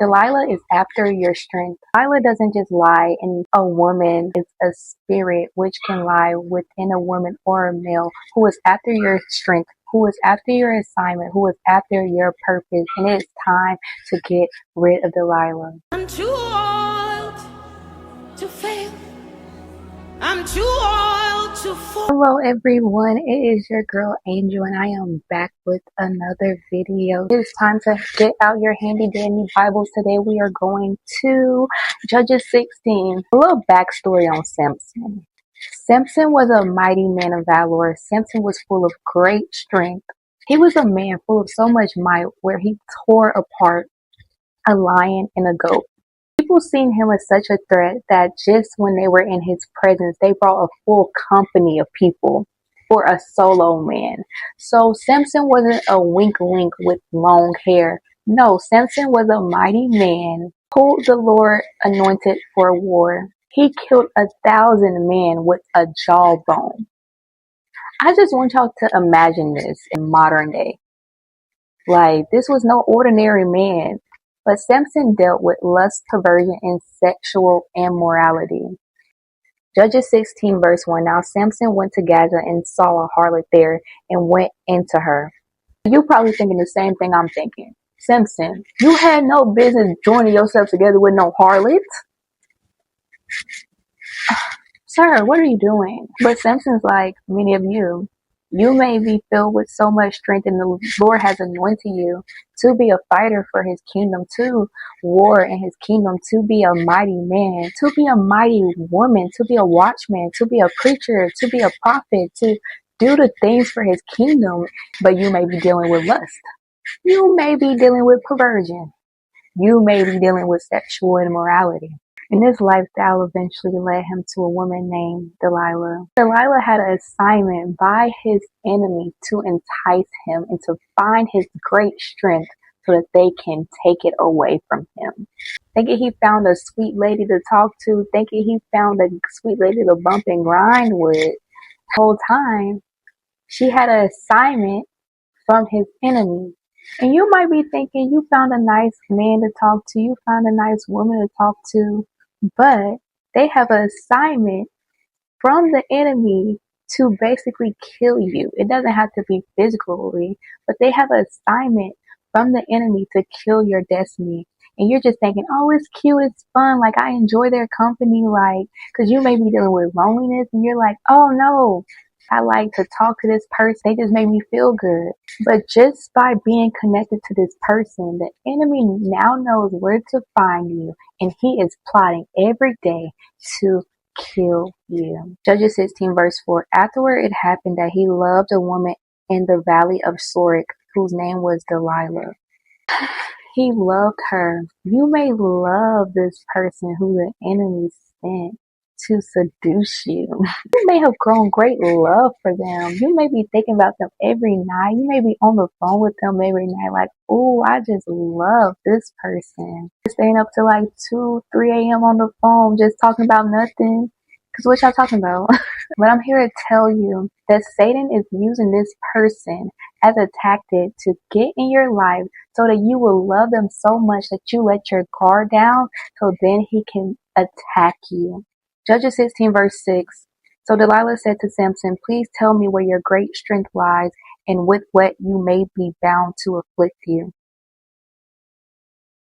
Delilah is after your strength. Delilah doesn't just lie in a woman, it's a spirit which can lie within a woman or a male who is after your strength, who is after your assignment, who is after your purpose. And it's time to get rid of Delilah. I'm too old to fail. I'm too old to fall. Hello everyone, it is your girl Angel and I am back with another video. It's time to get out your handy dandy Bibles. Today we are going to Judges 16. A little backstory on Samson. Samson was a mighty man of valor. Samson was full of great strength. He was a man full of so much might where he tore apart a lion and a goat. People seen him as such a threat that just when they were in his presence, they brought a full company of people for a solo man. So Samson wasn't a wink with long hair. No, Samson was a mighty man who the Lord anointed for war. He killed 1,000 men with a jawbone. I just want y'all to imagine this in modern day. Like, this was no ordinary man. But Samson dealt with lust, perversion, and sexual immorality. Judges 16 verse 1. Now Samson went to Gaza and saw a harlot there and went into her. You're probably thinking the same thing I'm thinking. Samson, you had no business joining yourself together with no harlot. Sir, what are you doing? But Samson's like many of you. You may be filled with so much strength and the Lord has anointed you to be a fighter for his kingdom, to war in his kingdom, to be a mighty man, to be a mighty woman, to be a watchman, to be a preacher, to be a prophet, to do the things for his kingdom. But you may be dealing with lust. You may be dealing with perversion. You may be dealing with sexual immorality. And this lifestyle eventually led him to a woman named Delilah. Delilah had an assignment by his enemy to entice him and to find his great strength so that they can take it away from him. Thinking he found a sweet lady to talk to, thinking he found a sweet lady to bump and grind with. The whole time, she had an assignment from his enemy. And you might be thinking you found a nice man to talk to, you found a nice woman to talk to, but they have an assignment from the enemy to basically kill you. It doesn't have to be physically, but they have an assignment from the enemy to kill your destiny. And you're just thinking, oh, it's cute, it's fun, like I enjoy their company, like, because you may be dealing with loneliness and you're like, oh no, I like to talk to this person. They just make me feel good. But just by being connected to this person, the enemy now knows where to find you. And he is plotting every day to kill you. Judges 16 verse 4. Afterward it happened that he loved a woman in the valley of Sorek, whose name was Delilah. He loved her. You may love this person who the enemy sent to seduce you. You may have grown great love for them. You may be thinking about them every night. You may be on the phone with them every night like, oh, I just love this person. Staying up till like 2, 3 a.m. on the phone just talking about nothing. Because what y'all talking about? But I'm here to tell you that Satan is using this person as a tactic to get in your life so that you will love them so much that you let your guard down so then he can attack you. Judges 16 verse 6. So Delilah said to Samson, please tell me where your great strength lies and with what you may be bound to afflict you.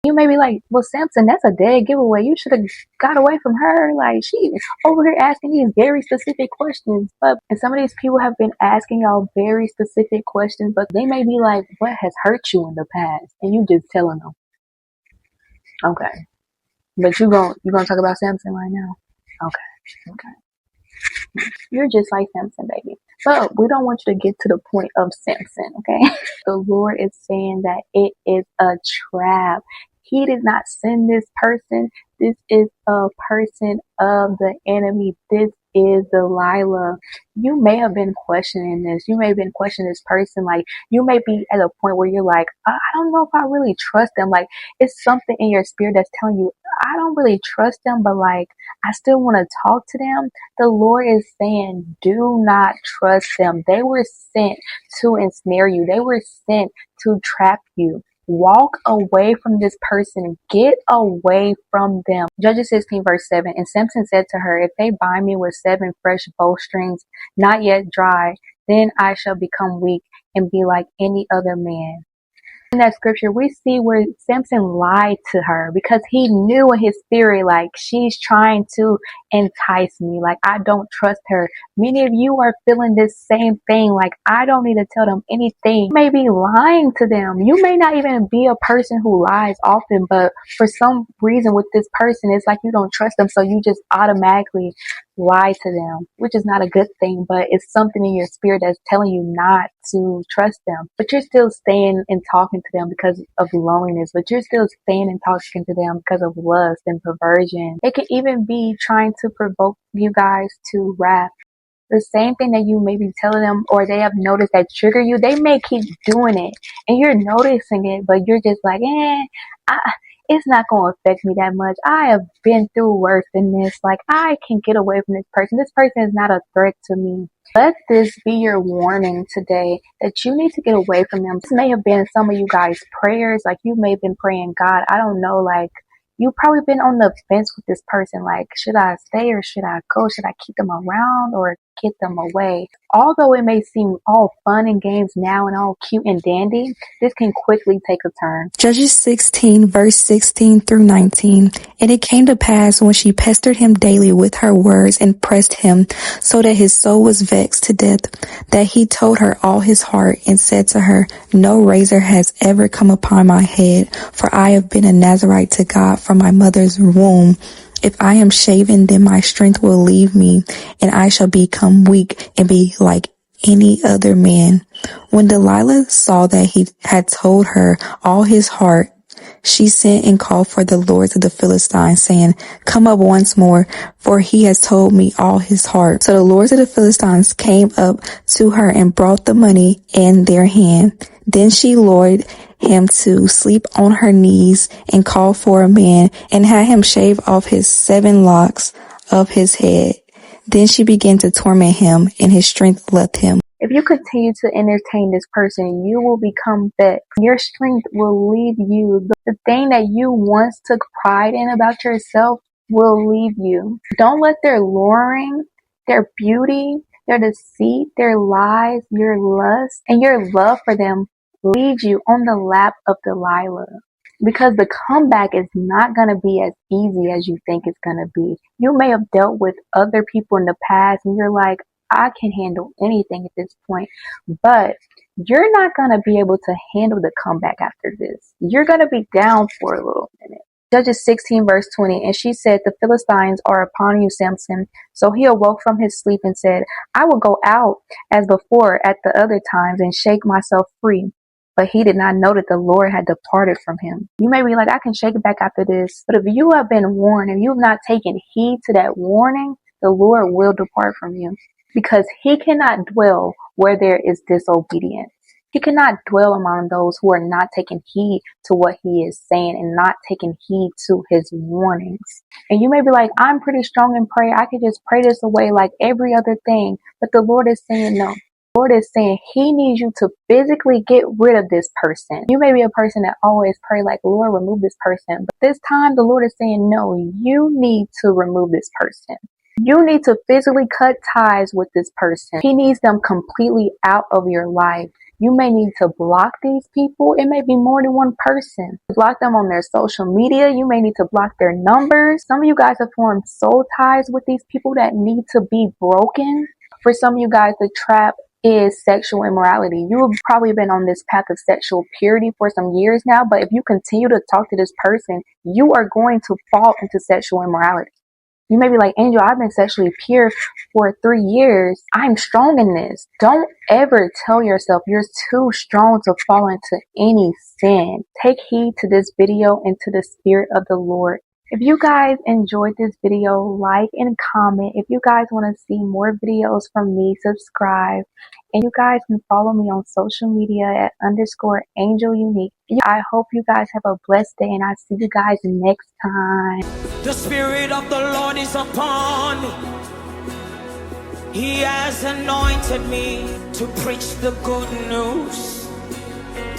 You may be like, well, Samson, that's a dead giveaway. You should have got away from her. Like, she over here asking these very specific questions. And some of these people have been asking y'all very specific questions, but they may be like, what has hurt you in the past? And you just telling them. Okay. But you gonna talk about Samson right now? Okay. You're just like Samson, baby. But we don't want you to get to the point of Samson, okay? The Lord is saying that it is a trap. He did not send this person. This is a person of the enemy. This is Delilah. You may have been questioning this. You may have been questioning this person. Like, you may be at a point where you're like, I don't know if I really trust them. Like, it's something in your spirit that's telling you, I don't really trust them, but like, I still want to talk to them. The Lord is saying, do not trust them. They were sent to ensnare you. They were sent to trap you. Walk away from this person. Get away from them. Judges 16 verse 7. And Samson said to her, if they bind me with 7 fresh bowstrings, not yet dry, then I shall become weak and be like any other man. In that scripture, we see where Samson lied to her because he knew in his spirit, like, she's trying to entice me. Like, I don't trust her. Many of you are feeling this same thing. Like, I don't need to tell them anything. You may be lying to them. You may not even be a person who lies often, but for some reason with this person, it's like you don't trust them. So you just automatically lie to them, which is not a good thing, but it's something in your spirit that's telling you not to trust them. But you're still staying and talking to them because of loneliness, but you're still staying and talking to them because of lust and perversion. It could even be trying to provoke you guys to wrath. The same thing that you may be telling them or they have noticed that trigger you, they may keep doing it and you're noticing it, but you're just like, it's not going to affect me that much. I have been through worse than this. Like, I can get away from this person. This person is not a threat to me. Let this be your warning today that you need to get away from them. This may have been some of you guys' prayers. Like, you may have been praying, God, I don't know, like, you've probably been on the fence with this person. Like, should I stay or should I go? Should I keep them around or get them away? Although it may seem all fun and games now and all cute and dandy, this can quickly take a turn. Judges 16, verse 16 through 19. And it came to pass when she pestered him daily with her words and pressed him, so that his soul was vexed to death, that he told her all his heart and said to her, no razor has ever come upon my head, for I have been a Nazarite to God from my mother's womb. If I am shaven, then my strength will leave me, and I shall become weak and be like any other man. When Delilah saw that he had told her all his heart, she sent and called for the lords of the Philistines, saying, come up once more, for he has told me all his heart. So the lords of the Philistines came up to her and brought the money in their hand. Then she lured him to sleep on her knees and called for a man and had him shave off his 7 locks of his head. Then she began to torment him, and his strength left him. If you continue to entertain this person, you will become vexed. Your strength will leave you. The thing that you once took pride in about yourself will leave you. Don't let their luring, their beauty, their deceit, their lies, your lust, and your love for them leave you on the lap of Delilah. Because the comeback is not going to be as easy as you think it's going to be. You may have dealt with other people in the past and you're like, I can handle anything at this point. But you're not going to be able to handle the comeback after this. You're going to be down for a little minute. Judges 16 verse 20. And she said, the Philistines are upon you, Samson. So he awoke from his sleep and said, I will go out as before at the other times and shake myself free. But he did not know that the Lord had departed from him. You may be like, I can shake it back after this. But if you have been warned, if you have not taken heed to that warning, the Lord will depart from you. Because he cannot dwell where there is disobedience. He cannot dwell among those who are not taking heed to what he is saying and not taking heed to his warnings. And you may be like, I'm pretty strong in prayer. I could just pray this away like every other thing. But the Lord is saying no. The Lord is saying he needs you to physically get rid of this person. You may be a person that always pray like, Lord, remove this person. But this time the Lord is saying, no, you need to remove this person. You need to physically cut ties with this person. He needs them completely out of your life. You may need to block these people. It may be more than one person. Block them on their social media. You may need to block their numbers. Some of you guys have formed soul ties with these people that need to be broken. For some of you guys, the trap is sexual immorality. You've probably been on this path of sexual purity for some years now, but if you continue to talk to this person, you are going to fall into sexual immorality. You may be like, Angel, I've been sexually pure for 3 years. I'm strong in this. Don't ever tell yourself you're too strong to fall into any sin. Take heed to this video and to the Spirit of the Lord. If you guys enjoyed this video, like and comment. If you guys want to see more videos from me, subscribe. And you guys can follow me on social media at _AngelUnique. I hope you guys have a blessed day and I'll see you guys next time. The Spirit of the Lord is upon me. He has anointed me to preach the good news.